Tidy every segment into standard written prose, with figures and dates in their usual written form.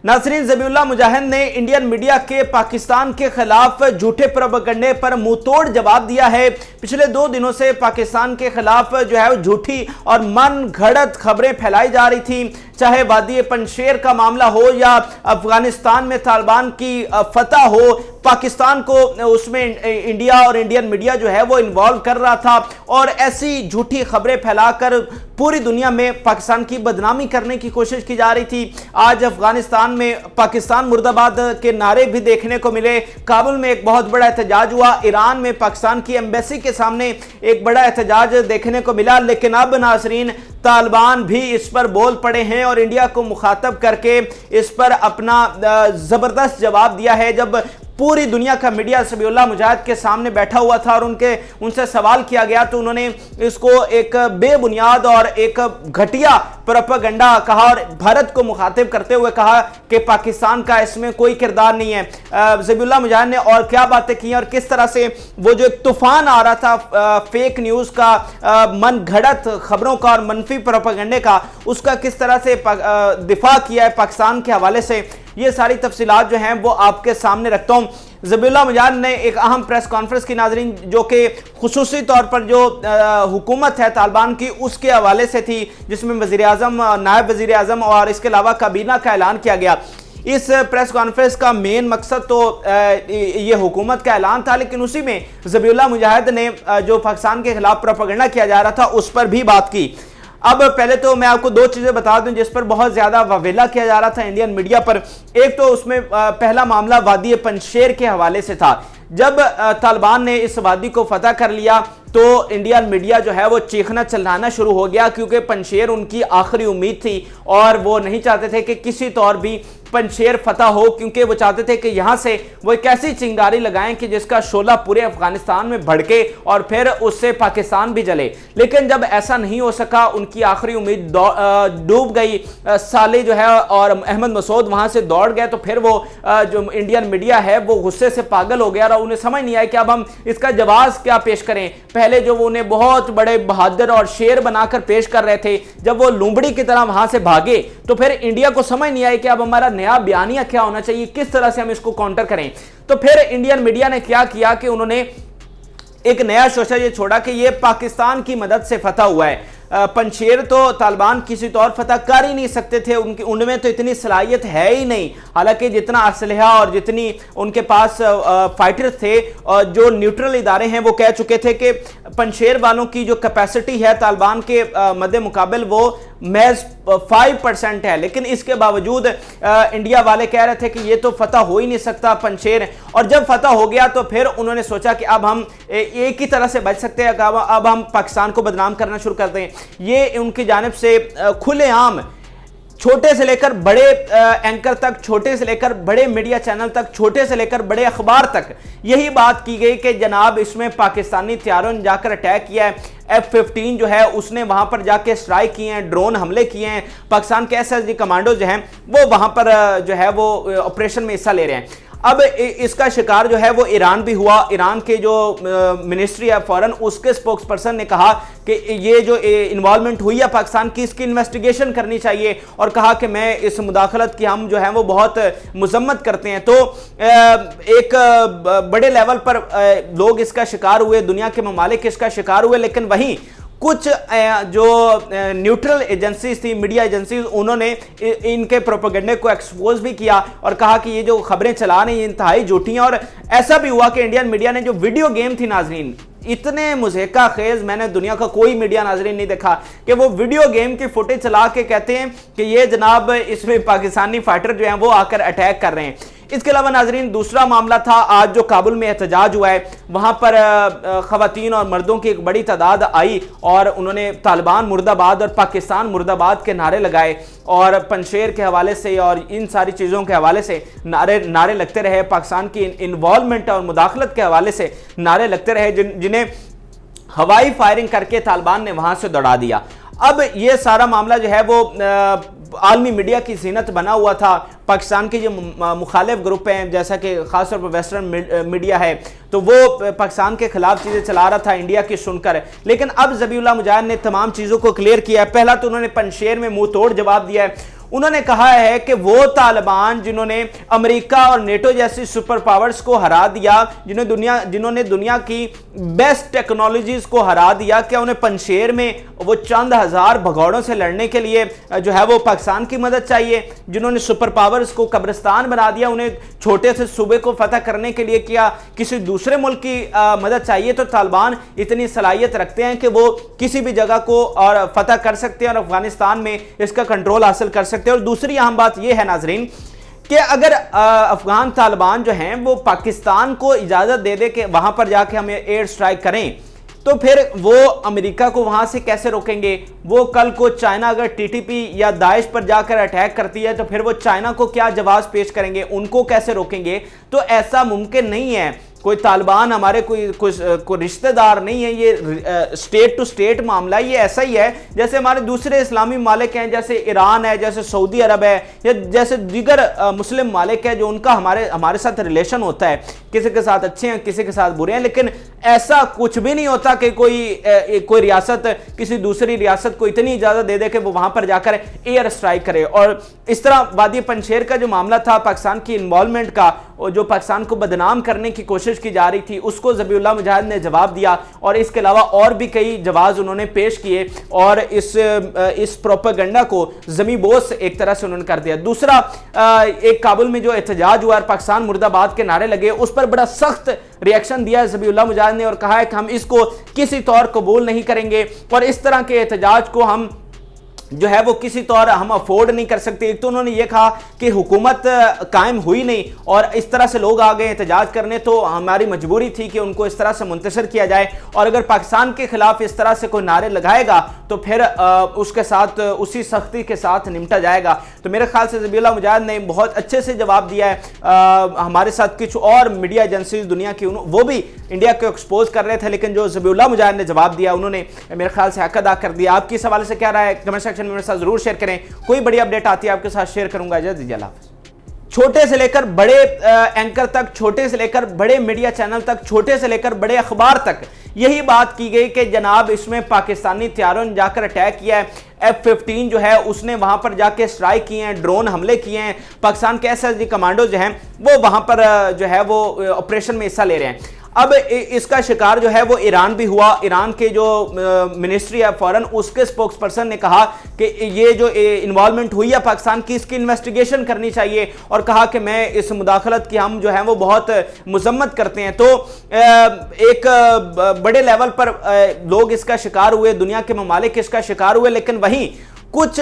नाज़रीन, ज़बीउल्लाह मुजाहिद ने Indian media के पाकिस्तान के खिलाफ झूठे प्रोपेगेंडे पर मुंह तोड़ जवाब दिया है। पिछले 2 दिनों से पाकिस्तान के खिलाफ जो है झूठी और मन घड़त खबरें फैलाई जा रही थी, चाहे वादी पंजशेर का मामला हो या अफगानिस्तान में तालिबान की फतह हो। पाकिस्तान को उसमें इंडिया और इंडियन मीडिया जो है वो इन्वॉल्व कर रहा था और ऐसी झूठी खबरें फैलाकर पूरी दुनिया में पाकिस्तान की बदनामी करने की कोशिश की जा रही थी। आज अफगानिस्तान में पाकिस्तान मुर्दाबाद के नारे भी देखने को मिले। काबुल में एक बहुत बड़ा एहतजाज हुआ। ईरान में पाकिस्तान की एम्बेसी के सामने एक बड़ा एहतजाज देखने को मिला। लेकिन अब नाज़रीन, तालिबान भी इस पर बोल पड़े हैं और इंडिया को मुखातब करके इस पर अपना ज़बरदस्त जवाब दिया है। जब पूरी दुनिया का मीडिया ज़बीउल्लाह मुजाहिद के सामने बैठा हुआ था और उनसे सवाल किया गया तो उन्होंने इसको एक बेबुनियाद और एक घटिया प्रोपेगेंडा कहा और भारत को मुखातिब करते हुए कहा कि पाकिस्तान का इसमें कोई किरदार नहीं है। ज़बीउल्लाह मुजाहिद ने और क्या बातें की और किस तरह से वो जो एक तूफान आ रहा था फेक न्यूज़ का, मन घड़त खबरों का और मनफी प्रोपेगेंडे का, उसका किस तरह से दिफा किया है पाकिस्तान के हवाले से, ये सारी तफसीलात जो हैं वो आपके सामने रखता हूँ। ज़बीउल्लाह मुजाहिद ने एक अहम प्रेस कॉन्फ्रेंस की नाज़रीन, जो कि खुसूसी तौर पर जो हुकूमत है तालिबान की उसके हवाले से थी, जिसमें वज़ीर आज़म, नायब वज़ीर आज़म और इसके अलावा काबीना का ऐलान किया गया। इस प्रेस कॉन्फ्रेंस का मेन मकसद तो ये हुकूमत का ऐलान था, लेकिन उसी में ज़बीउल्लाह मुजाहिद ने जो पाकिस्तान के खिलाफ प्रोपेगेंडा किया जा रहा था उस पर भी बात की। अब पहले तो मैं आपको 2 चीज़ें बता दूं जिस पर बहुत ज़्यादा वावेला किया जा रहा था इंडियन मीडिया पर। एक तो उसमें पहला मामला वादी पंजशेर के हवाले से था। जब तालिबान ने इस वादी को फतह कर लिया तो इंडियन मीडिया जो है वो चीखना चिल्लाना शुरू हो गया, क्योंकि पंजशेर उनकी आखिरी उम्मीद थी और वो नहीं चाहते थे कि किसी तौर भी पंजशेर फतह हो, क्योंकि वो चाहते थे कि यहाँ से वो एक ऐसी चिंगारी लगाएं कि जिसका शोला पूरे अफगानिस्तान में भड़के और फिर उससे पाकिस्तान भी जले। लेकिन जब ऐसा नहीं हो सका, उनकी आखिरी उम्मीद डूब गई, साले जो है और अहमद मसूद वहाँ से दौड़ गए, तो फिर वो जो इंडियन मीडिया है वो गुस्से से पागल हो गया और उन्हें समझ नहीं आया कि अब हम इसका जवाब क्या पेश करें। पहले जो वो उन्हें बहुत बड़े बहादुर और शेर बनाकर पेश कर रहे थे, जब वो लुम्बड़ी की तरह वहां से भागे तो फिर इंडिया को समझ नहीं आया कि अब हमारा नया बयानिया क्या होना चाहिए, किस तरह से हम इसको काउंटर करें। तो फिर इंडियन मीडिया ने क्या किया कि उन्होंने एक नया शोशा ये छोड़ा कि ये पाकिस्तान की मदद से फतह हुआ है। पंजशेर तो तालिबान किसी तौर फतह कर ही नहीं सकते थे, उनमें तो इतनी सलाहियत है ही नहीं। हालांकि जितना असलहा और जितनी उनके पास फाइटर्स थे और जो न्यूट्रल इदारे हैं वो कह चुके थे कि पंजशेर वालों की जो कैपेसिटी है तालिबान के मद्दे मुकाबिल वो महज 5% है। लेकिन इसके बावजूद इंडिया वाले कह रहे थे कि ये तो फतह हो ही नहीं सकता पंजशेर। और जब फतह हो गया तो फिर उन्होंने सोचा कि अब हम एक ही तरह से बच सकते हैं, अब हम पाकिस्तान को बदनाम करना शुरू कर दें। ये उनकी जानिब से खुलेआम छोटे से लेकर बड़े एंकर तक, छोटे से लेकर बड़े मीडिया चैनल तक, छोटे से लेकर बड़े अखबार तक यही बात की गई कि जनाब इसमें पाकिस्तानी तैयारों ने जाकर अटैक किया है। F-15 जो है उसने वहां पर जाके स्ट्राइक किए हैं, ड्रोन हमले किए हैं। पाकिस्तान के SSG कमांडो जो हैं वो वहां पर जो है वो ऑपरेशन में हिस्सा ले रहे हैं। अब इसका शिकार जो है वो ईरान भी हुआ। ईरान के जो मिनिस्ट्री है फॉरेन, उसके स्पोक्स पर्सन ने कहा कि ये जो इन्वॉल्वमेंट हुई है पाकिस्तान की, इसकी इन्वेस्टिगेशन करनी चाहिए और कहा कि मैं इस मुदाखलत की हम जो है वो बहुत मजम्मत करते हैं। तो एक बड़े लेवल पर लोग इसका शिकार हुए, दुनिया के ममालिक इसका शिकार हुए। लेकिन वहीं कुछ जो न्यूट्रल एजेंसीज थी, मीडिया एजेंसीज, उन्होंने इनके प्रोपेगेंडे को एक्सपोज भी किया और कहा कि ये जो खबरें चला रही हैं इंतहाई झूठी हैं। और ऐसा भी हुआ कि इंडियन मीडिया ने जो वीडियो गेम थी नाजरीन, इतने मुज़हिका खेज मैंने दुनिया का कोई मीडिया नाजरीन नहीं देखा कि वो वीडियो गेम की फुटेज चला के कहते हैं कि ये जनाब इसमें पाकिस्तानी फाइटर जो हैं वो आकर अटैक कर रहे हैं। इसके अलावा नाजरीन दूसरा मामला था आज जो काबुल में एहतजाज हुआ है, वहां पर खवातीन और मर्दों की एक बड़ी तादाद आई और उन्होंने तालिबान मुर्दाबाद और पाकिस्तान मुर्दाबाद के नारे लगाए और पंजशेर के हवाले से और इन सारी चीज़ों के हवाले से नारे लगते रहे। पाकिस्तान की इन्वॉल्वमेंट और मुदाखलत के हवाले से नारे लगते रहे, जिन्हें हवाई फायरिंग करके तालिबान ने वहां से दौड़ा दिया। अब ये सारा मामला जो है वो आलमी मीडिया की ज़ीनत बना हुआ था। पाकिस्तान के जो मुखालिफ ग्रुप हैं, जैसा कि ख़ास तौर पर वेस्टर्न मीडिया है, तो वो पाकिस्तान के खिलाफ चीज़ें चला रहा था इंडिया की सुनकर। लेकिन अब ज़बीउल्लाह मुजाहिद ने तमाम चीज़ों को क्लियर किया है। पहला तो उन्होंने पंजशेर में मुंह तोड़ जवाब दिया है। انہوں نے کہا ہے کہ وہ طالبان جنہوں نے امریکہ اور نیٹو جیسی سپر پاورز کو ہرا دیا، جنہوں نے دنیا کی بیسٹ ٹیکنالوجیز کو ہرا دیا، کیا انہیں پنشیر میں وہ چند ہزار بھگوڑوں سے لڑنے کے لیے جو ہے وہ پاکستان کی مدد چاہیے؟ جنہوں نے سپر پاورز کو قبرستان بنا دیا، انہیں چھوٹے سے صوبے کو فتح کرنے کے لیے کیا کسی دوسرے ملک کی مدد چاہیے؟ تو طالبان اتنی صلاحیت رکھتے ہیں کہ وہ کسی بھی جگہ کو اور فتح کر سکتے ہیں اور افغانستان میں اس کا کنٹرول حاصل کر سکتے ہیں۔ اور دوسری اہم بات یہ ہے ناظرین کہ اگر افغان طالبان جو ہیں وہ پاکستان کو اجازت دے دے کہ وہاں پر جا کے ہمیں ایئر سٹرائک کریں، تو پھر وہ امریکہ کو وہاں سے کیسے روکیں گے؟ وہ کل کو چائنا اگر ٹی ٹی پی یا داعش پر جا کر اٹیک کرتی ہے تو پھر وہ چائنا کو کیا جواز پیش کریں گے؟ ان کو کیسے روکیں گے؟ تو ایسا ممکن نہیں ہے۔ کوئی طالبان ہمارے کوئی رشتہ دار نہیں ہے، یہ سٹیٹ ٹو سٹیٹ معاملہ، یہ ایسا ہی ہے جیسے ہمارے دوسرے اسلامی ممالک ہیں، جیسے ایران ہے، جیسے سعودی عرب ہے، یا جیسے دیگر مسلم ممالک ہیں جو ان کا ہمارے ساتھ ریلیشن ہوتا ہے، کسی کے ساتھ اچھے ہیں کسی کے ساتھ برے ہیں، لیکن ایسا کچھ بھی نہیں ہوتا کہ کوئی ریاست کسی دوسری ریاست کو اتنی اجازت دے دے کہ وہ وہاں پر جا کر ایئر اسٹرائک کرے۔ اور اس طرح وادی پنشیر کا جو معاملہ تھا پاکستان کی انوالومنٹ کا، جو پاکستان کو بدنام کرنے کی کوشش کی جا رہی تھی، اس کو ذبیح اللہ مجاہد نے جواب دیا، اور اس کے علاوہ اور بھی کئی جواز انہوں نے پیش کیے، اور اس پروپیگنڈا کو زمیں بوس ایک طرح سے انہوں نے کر دیا۔ دوسرا، ایک کابل میں جو احتجاج ہوا اور پاکستان مرد آباد کے نعرے لگے، اس پر بڑا سخت ریاکشن دیا ہے ذبیح اللہ مجاہد نے، اور کہا ہے کہ ہم اس کو کسی طور قبول نہیں کریں گے، اور اس طرح کے احتجاج کو ہم جو ہے وہ کسی طور ہم افورڈ نہیں کر سکتے۔ ایک تو انہوں نے یہ کہا کہ حکومت قائم ہوئی نہیں اور اس طرح سے لوگ آ گئے احتجاج کرنے، تو ہماری مجبوری تھی کہ ان کو اس طرح سے منتشر کیا جائے، اور اگر پاکستان کے خلاف اس طرح سے کوئی نعرے لگائے گا تو پھر اس کے ساتھ اسی سختی کے ساتھ نمٹا جائے گا۔ تو میرے خیال سے ذبیح اللہ مجاہد نے بہت اچھے سے جواب دیا ہے۔ ہمارے ساتھ کچھ اور میڈیا ایجنسیز دنیا کی وہ بھی انڈیا کو ایکسپوز کر رہے تھے، لیکن جو ذبیح اللہ مجاہد نے جواب دیا انہوں نے میرے خیال سے حق ادا کر دیا۔ آپ کی اس حوالے سے کیا رائے ہے؟ کمنٹ سیکشن میں میرے ساتھ ضرور شیئر کریں۔ کوئی بڑی اپڈیٹ آتی ہے آپ کے ساتھ شیئر کروں گا۔ اجازت دیجیے، اللہ حافظ۔ چھوٹے سے لے کر بڑے اینکر تک، چھوٹے سے لے کر بڑے میڈیا چینل تک، چھوٹے سے لے کر بڑے اخبار تک یہی بات کی گئی کہ جناب اس میں پاکستانی طیاروں نے جا کر اٹیک کیا ہے، F-15 جو ہے اس نے وہاں پر جا کے سٹرائک کیے ہیں، ڈرون حملے کیے ہیں، پاکستان کے SSG کمانڈو جو ہیں وہ وہاں پر جو ہے وہ آپریشن میں حصہ لے رہے ہیں۔ اب اس کا شکار جو ہے وہ ایران بھی ہوا۔ ایران کے جو منسٹری آف فارن، اس کے سپوکس پرسن نے کہا کہ یہ جو انوالومنٹ ہوئی ہے پاکستان کی، اس کی انویسٹیگیشن کرنی چاہیے، اور کہا کہ میں اس مداخلت کی ہم جو ہے وہ بہت مذمت کرتے ہیں۔ تو ایک بڑے لیول پر لوگ اس کا شکار ہوئے، دنیا کے ممالک اس کا شکار ہوئے، لیکن وہیں کچھ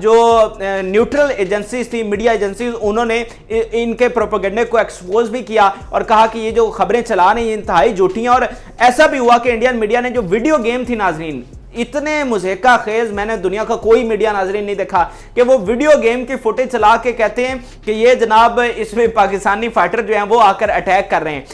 جو نیوٹرل ایجنسیز تھی، میڈیا ایجنسیز، انہوں نے ان کے پروپیگنڈے کو ایکسپوز بھی کیا اور کہا کہ یہ جو خبریں چلا رہے ہیں یہ انتہائی جھوٹی ہیں۔ اور ایسا بھی ہوا کہ انڈین میڈیا نے جو ویڈیو گیم تھی ناظرین، اتنے مضحکہ خیز میں نے دنیا کا کوئی میڈیا ناظرین نہیں دیکھا کہ وہ ویڈیو گیم کی فوٹیج چلا کے کہتے ہیں کہ یہ جناب اس میں پاکستانی فائٹر جو ہیں وہ آ کر اٹیک کر رہے ہیں۔